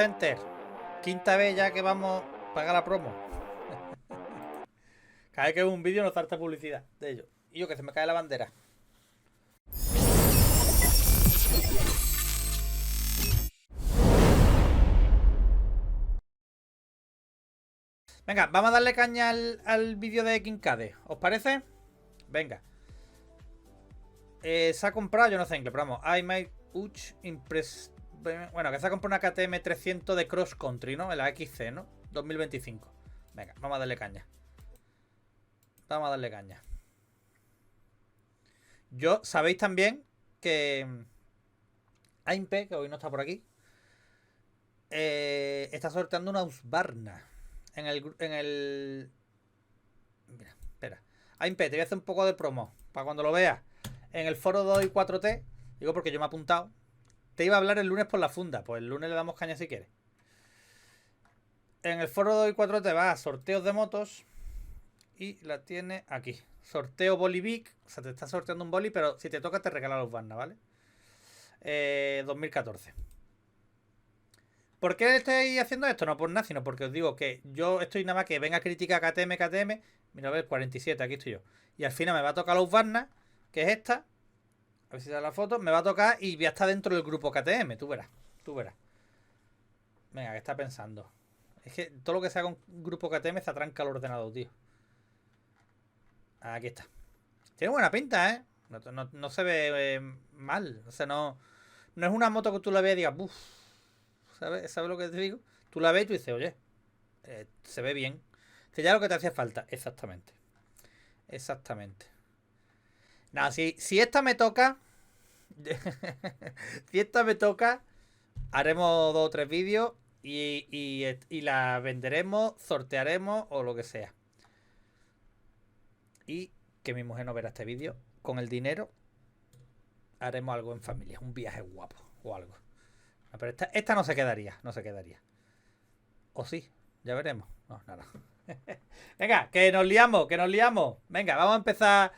Center. Quinta vez ya que vamos a pagar la promo. Cada vez que veo un vídeo nos salta publicidad de ellos. Y yo que se me cae la bandera. Venga, vamos a darle caña al vídeo de Kincade. ¿Os parece? Venga. Se ha comprado, yo no sé inglés, pero vamos. I might impress. Bueno, que se ha comprado una KTM 300 de cross country, ¿no? En la XC, ¿no? 2025. Venga, vamos a darle caña. Vamos a darle caña. Yo, sabéis también que AIMP, que hoy no está por aquí, está sorteando una Husqvarna en el... Mira, espera. AIMP, te voy a hacer un poco de promo para cuando lo veas. En el foro 2 y 4T, digo porque yo me he apuntado. Te iba a hablar el lunes por la funda, pues el lunes le damos caña si quieres. En el foro 2 y 4T va a sorteos de motos y la tiene aquí. Sorteo Bolivic, o sea, te está sorteando un boli, pero si te toca te regala los Husqvarna, ¿vale? 2014. ¿Por qué estoy haciendo esto? No por nada, sino porque os digo que yo estoy nada más que venga a criticar KTM. Mira, a ver, 47, aquí estoy yo. Y al final me va a tocar los Husqvarna, que es esta. A ver si da la foto. Me va a tocar y voy a estar dentro del grupo KTM. Tú verás, tú verás. Venga, ¿qué está pensando? Es que todo lo que sea con grupo KTM se atranca al ordenador, tío. Aquí está. Tiene buena pinta, ¿eh? No se ve mal. O sea, no es una moto que tú la veas y digas, uff. ¿Sabes lo que te digo? Tú la ves y tú dices, oye, se ve bien. Que ya lo que te hacía falta. Exactamente. Exactamente. Nada, si esta me toca... si esta me toca, haremos 2 o 3 vídeos y la venderemos, sortearemos o lo que sea. Y que mi mujer no verá este vídeo. Con el dinero haremos algo en familia. Un viaje guapo o algo. No, pero esta no se quedaría. No se quedaría. O sí, ya veremos. No, nada. Venga, que nos liamos, que nos liamos. Venga, vamos a empezar.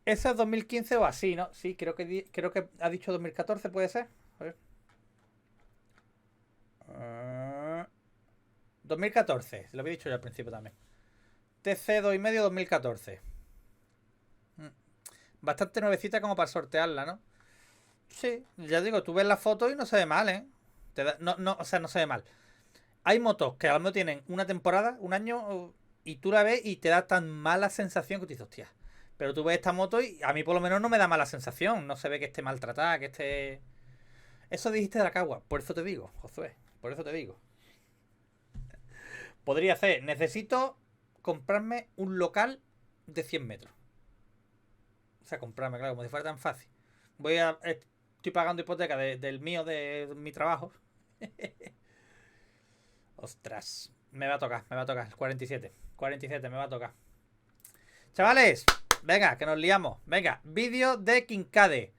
¿Eso es 2015 o así, no? Sí, creo que ha dicho 2014, ¿puede ser? A ver. 2014, lo había dicho yo al principio también. TC 2,5 2014. Bastante nuevecita como para sortearla, ¿no? Sí, ya digo, tú ves la foto y no se ve mal, ¿eh? O sea, no se ve mal. Hay motos que a lo mejor tienen una temporada, un año, y tú la ves y te da tan mala sensación que te dices, hostia. Pero tú ves esta moto y a mí por lo menos no me da mala sensación. No se ve que esté maltratada, que esté... Eso dijiste de la cagua. Por eso te digo, Josué. Por eso te digo. Podría ser, necesito comprarme un local de 100 metros. O sea, comprarme, claro, como si fuera tan fácil. Estoy pagando hipoteca del mío, de mi trabajo. Ostras. Me va a tocar. 47, me va a tocar. Chavales, venga, que nos liamos. Venga, vídeo de Kincade.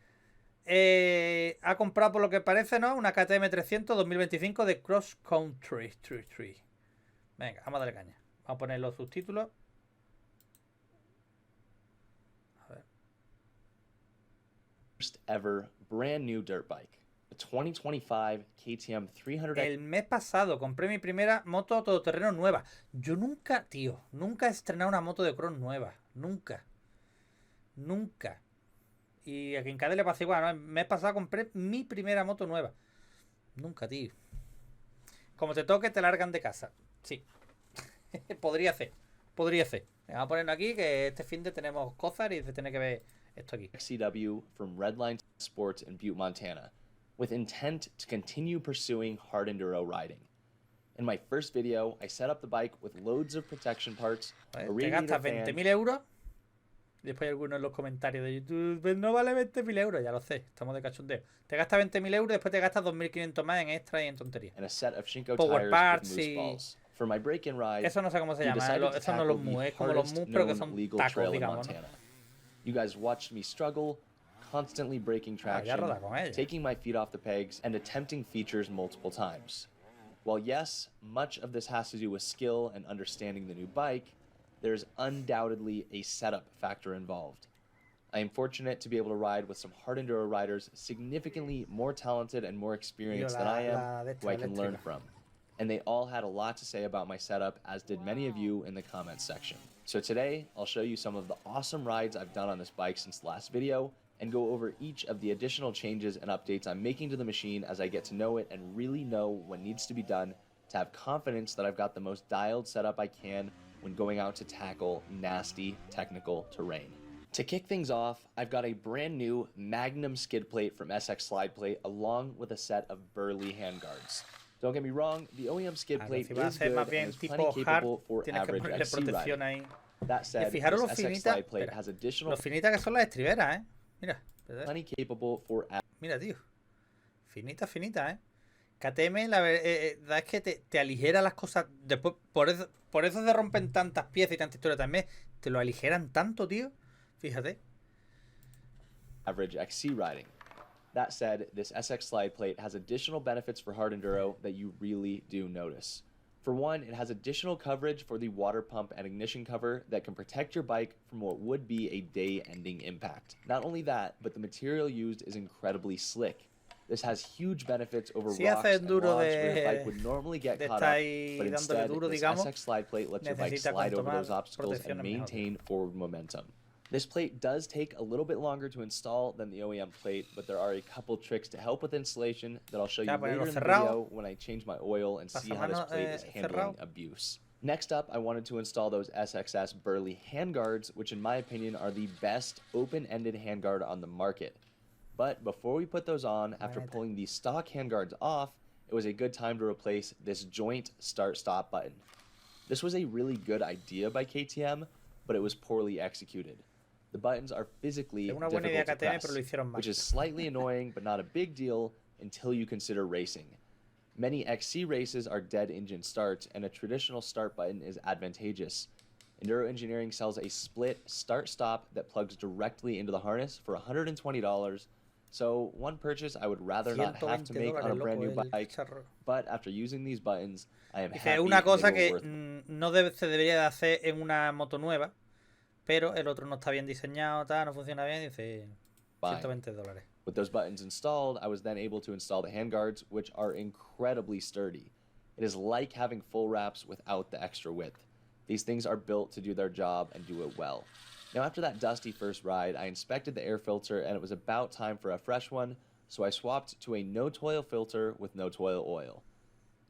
Ha comprado, por lo que parece, ¿no? Una KTM 300 2025 de Cross Country. Venga, vamos a darle caña. Vamos a poner los subtítulos. A ver. First ever brand new dirt bike. A 2025 KTM 300. El mes pasado compré mi primera moto todoterreno nueva. Yo nunca, tío, nunca he estrenado una moto de cross nueva. Nunca. Y a Kincade le pasa igual, ¿no? El mes pasado compré mi primera moto nueva. Nunca, tío. Como te toque, te largan de casa. Sí. Podría ser. Vamos a ponerlo aquí, que este fin de tenemos cosas y se tiene que ver esto aquí. XCW from Redline Sports in Butte, Montana, with intent to continue pursuing hard enduro riding. In my first video, I set up the bike with loads of protection parts, a te gastas 20.000 euros. Después hay algunos en los comentarios de YouTube, pues no vale 20.000 euros, ya lo sé, estamos de cachondeo. Te gastas 20.000 euros, después te gastas 2.500 más en extra y en tonterías. And a set of Shinko Power tires parts with moose y... balls. For my break-in ride, eso no sé cómo se llama, eso no los mus, es como los mus, pero que son tacos, digamos, ¿no? You guys watched me struggle, constantly breaking traction, taking my feet off the pegs, and attempting features multiple times. While yes, much of this has to do with skill and understanding the new bike, there's undoubtedly a setup factor involved. I am fortunate to be able to ride with some hard enduro riders significantly more talented and more experienced than I am, who I can learn from. And they all had a lot to say about my setup, as did many of you in the comments section. So today, I'll show you some of the awesome rides I've done on this bike since the last video, and go over each of the additional changes and updates I'm making to the machine as I get to know it and really know what needs to be done to have confidence that I've got the most dialed setup I can when going out to tackle nasty technical terrain. To kick things off, I've got a brand new Magnum skid plate from SX Slide Plate along with a set of Burley handguards. Don't get me wrong, the OEM skid plate is good and is plenty capable for average XC riding. That said, this SX Slide Plate has additional... Lo finita que son las estriberas, Mira. Plenty capable for... Mira, tío. Finita, finita, KTM, la verdad es que te aligera las cosas. Después, por eso se rompen tantas piezas y tanta historia también. Te lo aligeran tanto, tío. Fíjate. Average XC riding. That said, this SX Slide Plate has additional benefits for hard enduro that you really do notice. For one, it has additional coverage for the water pump and ignition cover that can protect your bike from what would be a day-ending impact. Not only that, but the material used is incredibly slick. This has huge benefits over rocks and logs where your bike would normally get caught up, but instead, this SX Slide Plate lets your bike slide over those obstacles and maintain forward momentum. This plate does take a little bit longer to install than the OEM plate, but there are a couple tricks to help with installation that I'll show you later in the video when I change my oil and see how this plate is handling abuse. Next up, I wanted to install those SXS Burley handguards, which in my opinion are the best open-ended handguard on the market. But before we put those on, after pulling the stock handguards off, it was a good time to replace this joint start-stop button. This was a really good idea by KTM, but it was poorly executed. The buttons are physically difficult to press, which is slightly annoying but not a big deal until you consider racing. Many XC races are dead engine starts, and a traditional start button is advantageous. Enduro Engineering sells a split start-stop that plugs directly into the harness for $120, so one purchase I would rather not have to make on a brand new bike, but after using these buttons, I am happy una cosa que no se debería de hacer en una moto nueva, pero el otro no está bien diseñado, no funciona bien, dice $120. With those buttons installed, I was then able to install the handguards, which are incredibly sturdy. It is like having full wraps without the extra width. These things are built to do their job and do it well. Now after that dusty first ride, I inspected the air filter and it was about time for a fresh one, so I swapped to a no-toil filter with no-toil oil.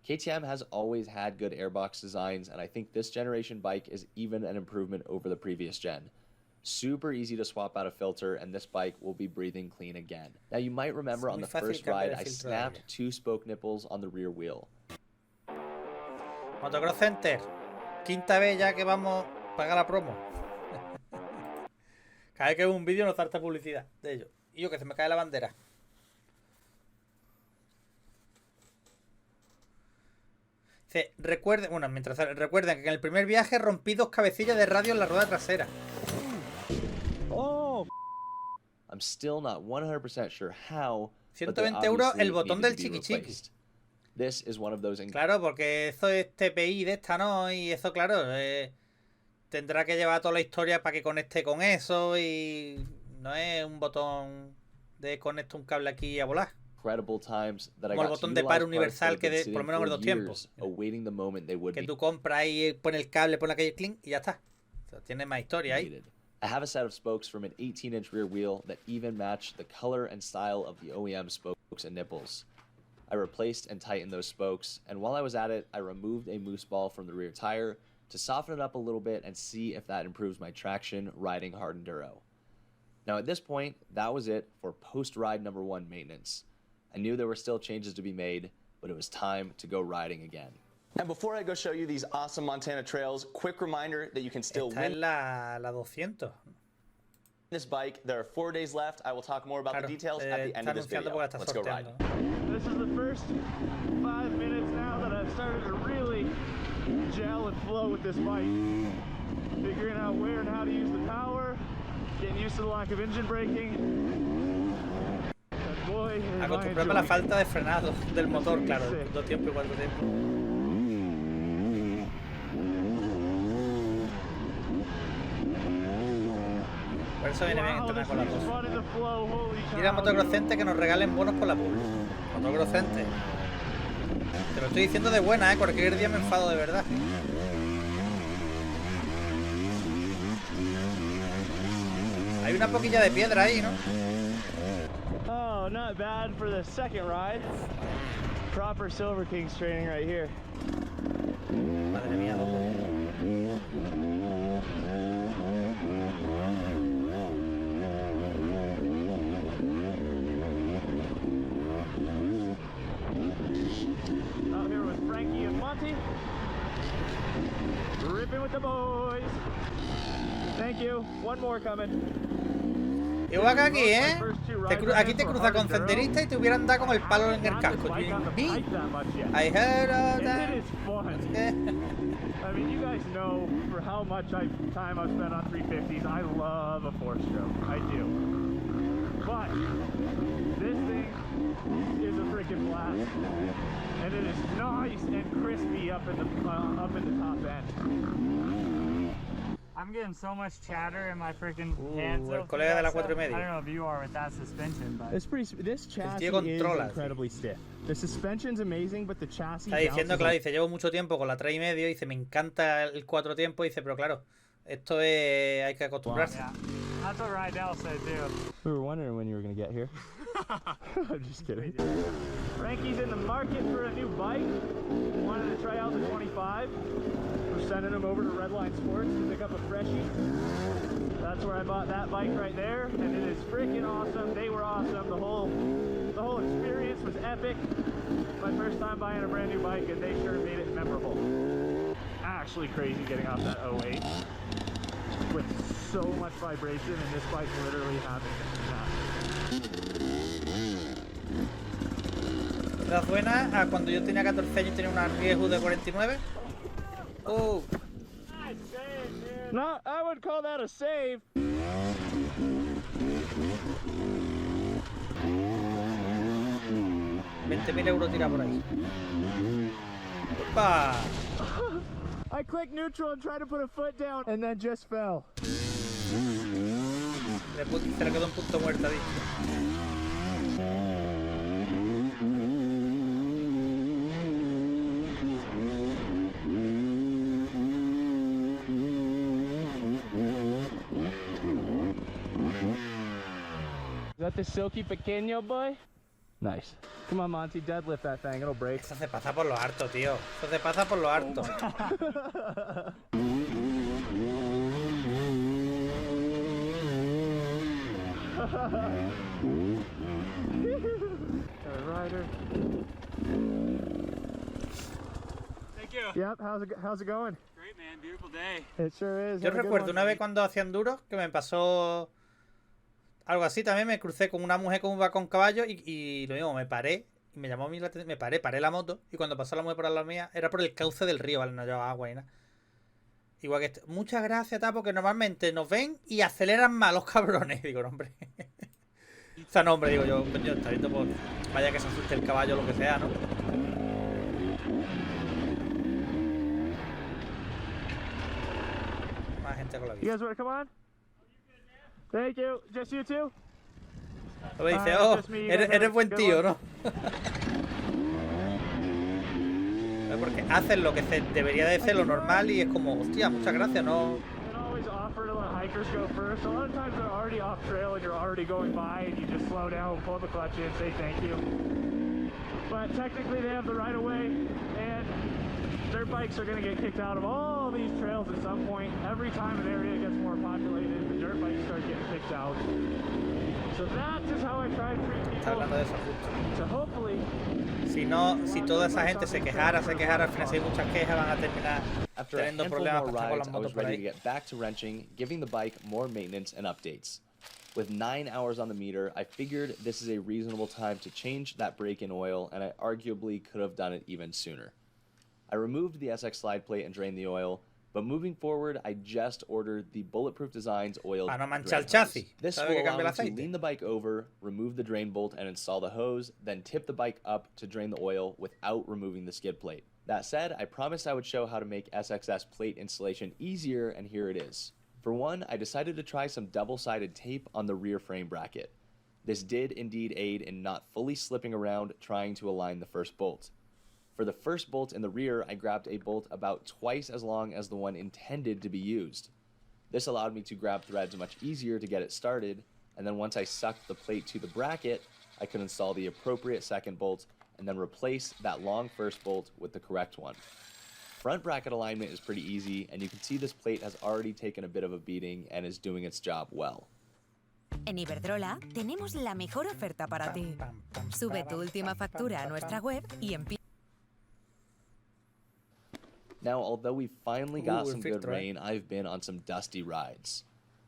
KTM has always had good airbox designs, and I think this generation bike is even an improvement over the previous gen. Super easy to swap out a filter, and this bike will be breathing clean again. Now you might remember on the first ride, I snapped 2 spoke nipples on the rear wheel. Motocross Center, quinta vez ya que vamos a pagar la promo. Cada vez que veo un vídeo nos salta publicidad de ellos. Y yo que se me cae la bandera. Recuerden, bueno, recuerden que en el primer viaje rompí 2 cabecillas de radio en la rueda trasera. Oh. I'm still not 100% sure how. 120 euros el botón del chiqui chiqui. This is one of those. Claro, porque eso es TPI de esta, ¿no? Y eso, claro, tendrá que llevar toda la historia para que conecte con eso y no es un botón de conecto un cable aquí a volar. Como el botón de par universal que por lo menos en los 2 tiempos. Que tú compras y pones el cable, pones aquel clink y ya está. O sea, tiene más historia ahí. I have a set of spokes from an 18-inch rear wheel that even match the color and style of the OEM spokes and nipples. I replaced and tightened those spokes, and while I was at it, I removed a moose ball from the rear tire to soften it up a little bit and see if that improves my traction riding hard enduro. Now at this point, that was it for post-ride number 1 maintenance. I knew there were still changes to be made, but it was time to go riding again. And before I go show you these awesome Montana trails, quick reminder that you can still win la 200. This bike. There are 4 days left. I will talk more about the details at the end of this video. Let's go ride. This is the first 5 minutes now that I've started to really gel and flow with this bike. Figuring out where and how to use the power, getting used to the lack of engine braking. Acostumbrarme a la falta de frenado del motor, claro, 2 tiempos y 4 tiempos. Por eso viene bien entrenar con la pulse. Mira a motocrossente que nos regalen bonos con la pulse. Motocrossente. Te lo estoy diciendo de buena, cualquier día me enfado de verdad. Hay una poquilla de piedra ahí, ¿no? Oh, not bad for the second ride. Proper Silver Kings training right here. Madre mía, loco. Out here with Frankie and Monty. Ripping with the boys. Thank you. One more coming. Igual que aquí, ¿eh? Aquí te cruza con senderista y te hubieran dado con el palo en el casco. I heard of that. I mean, you guys know for how much time I've spent on 350s. I love a four-stroke. I do. But this thing is a freaking blast, and it is nice and crispy up in the top end. I'm getting so much chatter in my freaking hands. El colega de la 4,5. I don't know if you are with that suspension, but This chassis is incredibly stiff. The suspension's amazing, but the chassis. Está diciendo, claro, dice, llevo mucho tiempo con la 3,5, dice, me encanta el 4 tiempos, dice, pero claro, esto es, hay que acostumbrarse. yeah, that's what Rydell said too. We were wondering when you were gonna get here. I'm just kidding. Frankie's in the market for a new bike. Wanted to try out the 25. We're sending him over to Redline Sports to pick up a freshie. That's where I bought that bike right there, and it is freaking awesome. They were awesome. The whole experience was epic. My first time buying a brand new bike, and they sure made it memorable. Actually crazy getting off that 08 with so much vibration, and this bike literally having that. La buena a cuando yo tenía 14 años tenía una riesgo de 49. Oh. No, I would call that a save. 20.000 euros tira por ahí. ¡Opa! I clicked neutral and tried to put a foot down and then just fell. Se le quedó un punto muerto, dicho. Is that the silky pequeño boy? Nice. Come on, Monty, deadlift that thing, it'll break. Eso se pasa por lo harto, tío. Eso se pasa por lo harto. Rider. Thank you. Yep, how's it going? Great, man. Beautiful day. It sure is. Yo recuerdo una vez cuando hacía enduros que me pasó algo así también. Me crucé con una mujer con un caballo y lo mismo, me paré y me llamó a mí la atención. Me paré la moto y cuando pasó la mujer por la mía era por el cauce del río, ¿vale? No llevaba agua y nada. Igual que muchas gracias, tal, porque normalmente nos ven y aceleran más los cabrones. Digo, no, hombre. O sea, no, hombre, digo yo, coño, está viendo, pues, vaya que se asuste el caballo o lo que sea, ¿no? Más gente con la vida. You guys want to come on? Thank you. Just you two? Me dice, oh, eres buen tío, ¿no? Porque hacen lo que debería de ser lo normal y es como, hostia, muchas gracias, ¿no? Offer to let hikers go first. A lot of times they're already off trail and you're already going by and you just slow down, pull the clutch in, say thank you. But technically they have the right of way and their bikes are going to get kicked out of all these trails at some point. Every time an area gets more populated, the dirt bikes start getting kicked out. So that is how I try to treat people. So hopefully, si toda esa gente se quejara, al final si hay muchas quejas van a terminar teniendo problemas para con las motos por ahí. To get back to wrenching, giving the bike more maintenance and updates. With 9 hours on the meter, I figured this is a reasonable time to change that break-in oil, and I arguably could have done it even sooner. I removed the SX slide plate and drained the oil, but moving forward, I just ordered the Bulletproof Designs oil. Para no manchar el chasis. This will allow me to lean the bike over, remove the drain bolt, and install the hose, then tip the bike up to drain the oil without removing the skid plate. That said, I promised I would show how to make SXS plate installation easier, and here it is. For one, I decided to try some double-sided tape on the rear frame bracket. This did indeed aid in not fully slipping around trying to align the first bolt. For the first bolt in the rear, I grabbed a bolt about twice as long as the one intended to be used. This allowed me to grab threads much easier to get it started, and then once I sucked the plate to the bracket, I could install the appropriate second bolt and then replace that long first bolt with the correct one. Front bracket alignment is pretty easy, and you can see this plate has already taken a bit of a beating and is doing its job well. En Iberdrola tenemos la mejor oferta para ti. Sube tu última factura a nuestra web y empieza. Now, although we finally got some good rain, I've been on some dusty rides.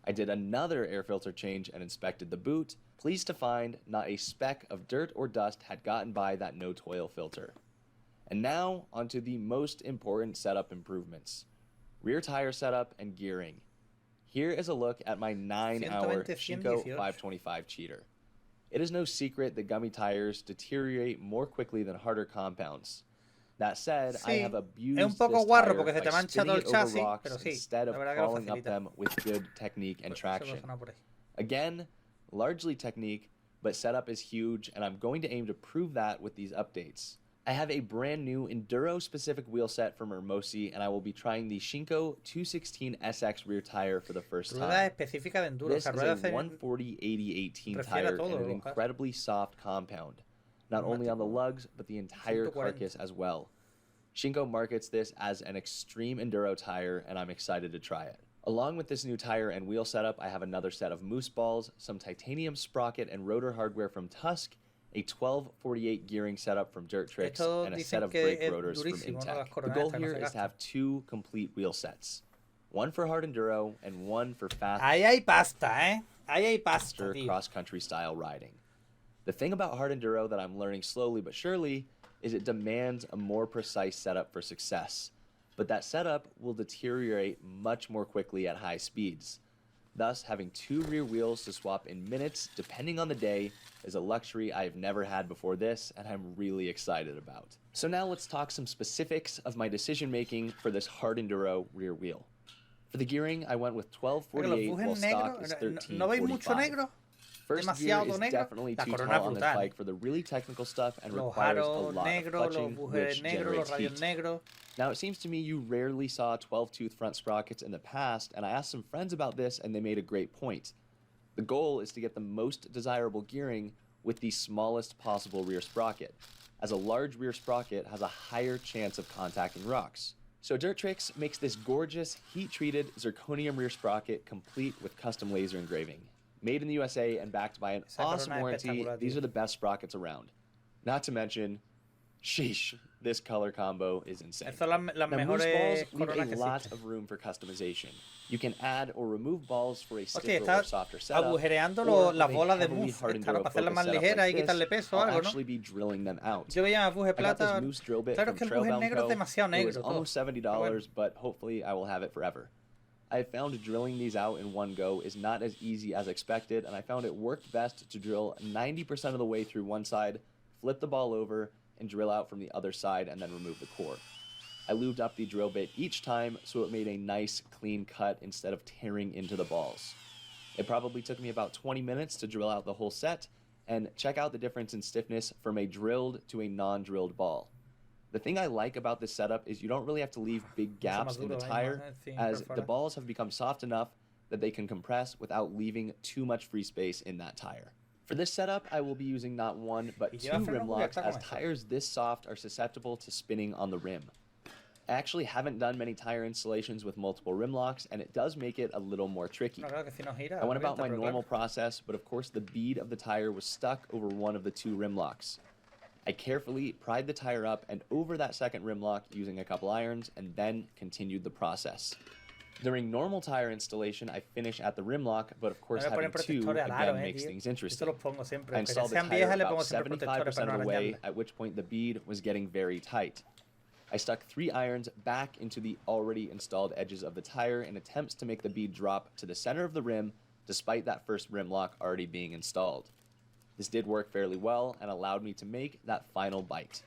I did another air filter change and inspected the boot, pleased to find not a speck of dirt or dust had gotten by that no-toil filter. And now, onto the most important setup improvements. Rear tire setup and gearing. Here is a look at my 9-hour Shinko 525 cheater. It is no secret that gummy tires deteriorate more quickly than harder compounds. That said, I have abused this tire by spinning it over rocks instead of crawling up them with good technique and traction. Again, largely technique, but setup is huge, and I'm going to aim to prove that with these updates. I have a brand new enduro-specific wheel set from Hermosi, and I will be trying the Shinko 216SX rear tire for the first time. This is a 140/80/18 tire in an incredibly soft compound, not only on the lugs, but the entire carcass as well. Shinko markets this as an extreme enduro tire, and I'm excited to try it. Along with this new tire and wheel setup, I have another set of moose balls, some titanium sprocket and rotor hardware from Tusk, a 1248 gearing setup from Dirt Tricks, and a set of brake rotors from Intech. The goal here is to have two complete wheel sets. One for hard enduro and one for fast cross-country style riding. The thing about hard enduro that I'm learning slowly but surely is it demands a more precise setup for success. But that setup will deteriorate much more quickly at high speeds. Thus, having two rear wheels to swap in minutes, depending on the day, is a luxury I have never had before this, and I'm really excited about. So now let's talk some specifics of my decision making for this hard enduro rear wheel. For the gearing, I went with 1248 while stock is 1345. First gear is definitely too tall on this bike for the really technical stuff and requires a lot of clutching, which generates heat. Now, it seems to me you rarely saw 12-tooth front sprockets in the past, and I asked some friends about this, and they made a great point. The goal is to get the most desirable gearing with the smallest possible rear sprocket, as a large rear sprocket has a higher chance of contacting rocks. So Dirt Tricks makes this gorgeous, heat-treated zirconium rear sprocket complete with custom laser engraving. Made in the USA and backed by an awesome warranty, these are the best sprockets around. Not to mention, sheesh, this color combo is insane. Now, moose balls leave a lot of room for customization. You can add or remove balls for a stiffer or softer setup, or with a heavily hard enduro focus setup like this, I'll actually be drilling them out. I got this moose drill bit from Trailbound Co. It was almost $70, but hopefully I will have it forever. I have found drilling these out in one go is not as easy as expected, and I found it worked best to drill 90% of the way through one side, flip the ball over, and drill out from the other side and then remove the core. I lubed up the drill bit each time so it made a nice clean cut instead of tearing into the balls. It probably took me about 20 minutes to drill out the whole set, and check out the difference in stiffness from a drilled to a non-drilled ball. The thing I like about this setup is you don't really have to leave big gaps in the tire, as the balls have become soft enough that they can compress without leaving too much free space in that tire. For this setup, I will be using not one, but two rim locks, as tires this soft are susceptible to spinning on the rim. I actually haven't done many tire installations with multiple rim locks, and it does make it a little more tricky. I went about my normal process, but of course the bead of the tire was stuck over one of the two rim locks. I carefully pried the tire up and over that second rim lock using a couple irons, and then continued the process. During normal tire installation, I finish at the rim lock, but of course having two again makes things interesting. I installed the tire about 75% of the way, at which point the bead was getting very tight. I stuck 3 irons back into the already installed edges of the tire in attempts to make the bead drop to the center of the rim, despite that first rim lock already being installed. This did work fairly well and allowed me to make that final bite.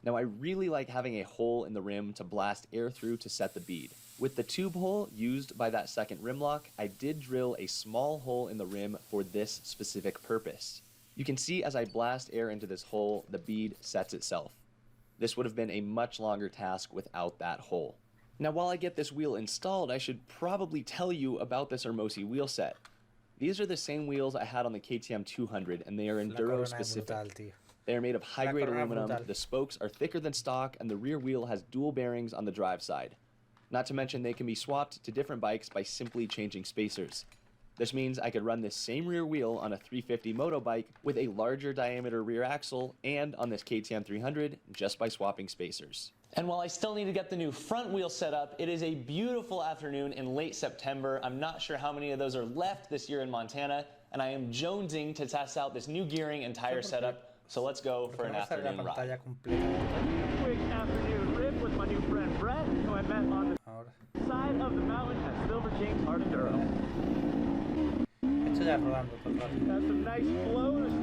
Now, I really like having a hole in the rim to blast air through to set the bead. With the tube hole used by that second rim lock, I did drill a small hole in the rim for this specific purpose. You can see as I blast air into this hole, the bead sets itself. This would have been a much longer task without that hole. Now while I get this wheel installed, I should probably tell you about this Hermosi wheel set. These are the same wheels I had on the KTM 200 and they are enduro specific. They are made of high-grade aluminum, the spokes are thicker than stock, and the rear wheel has dual bearings on the drive side. Not to mention they can be swapped to different bikes by simply changing spacers. This means I could run this same rear wheel on a 350 moto bike with a larger diameter rear axle and on this KTM 300 just by swapping spacers. And while I still need to get the new front wheel set up, it is a beautiful afternoon in late September. I'm not sure how many of those are left this year in Montana, and I am jonesing to test out this new gearing and tire setup. So let's go for an afternoon ride. Quick afternoon rip with my new friend Brett, who I met on the side of the mountain at Silver King's Hard Enduro. Has some nice flow.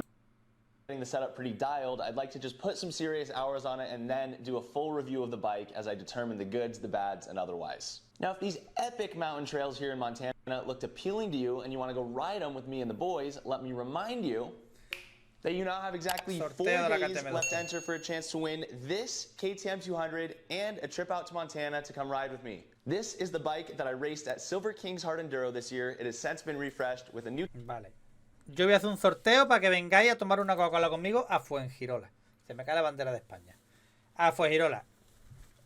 Getting the setup pretty dialed, I'd like to just put some serious hours on it and then do a full review of the bike as I determine the goods, the bads, and otherwise. Now, if these epic mountain trails here in Montana looked appealing to you and you want to go ride them with me and the boys, let me remind you that you now have exactly 4 days left to enter for a chance to win this KTM 200 and a trip out to Montana to come ride with me. This is the bike that I raced at Silver King's Hard Enduro this year. It has since been refreshed with a new... Vale. Yo voy a hacer un sorteo para que vengáis a tomar una Coca-Cola conmigo a Fuengirola. Se me cae la bandera de España. A Fuengirola.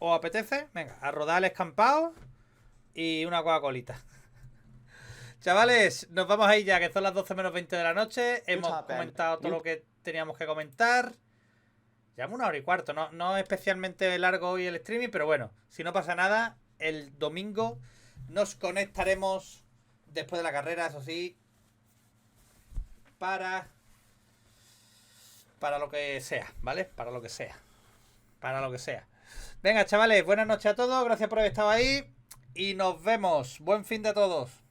¿Os apetece? Venga, a rodar el escampado y una Coca-Colita. Chavales, nos vamos a ir ya, que son las 12 menos 20 de la noche. Hemos comentado todo lo que teníamos que comentar. Llevamos 1 hora y cuarto. No es especialmente largo hoy el streaming, pero bueno, si no pasa nada, el domingo nos conectaremos después de la carrera, eso sí, para lo que sea, ¿vale? Para lo que sea. Venga, chavales, buenas noches a todos. Gracias por haber estado ahí. Y nos vemos. Buen fin de todos.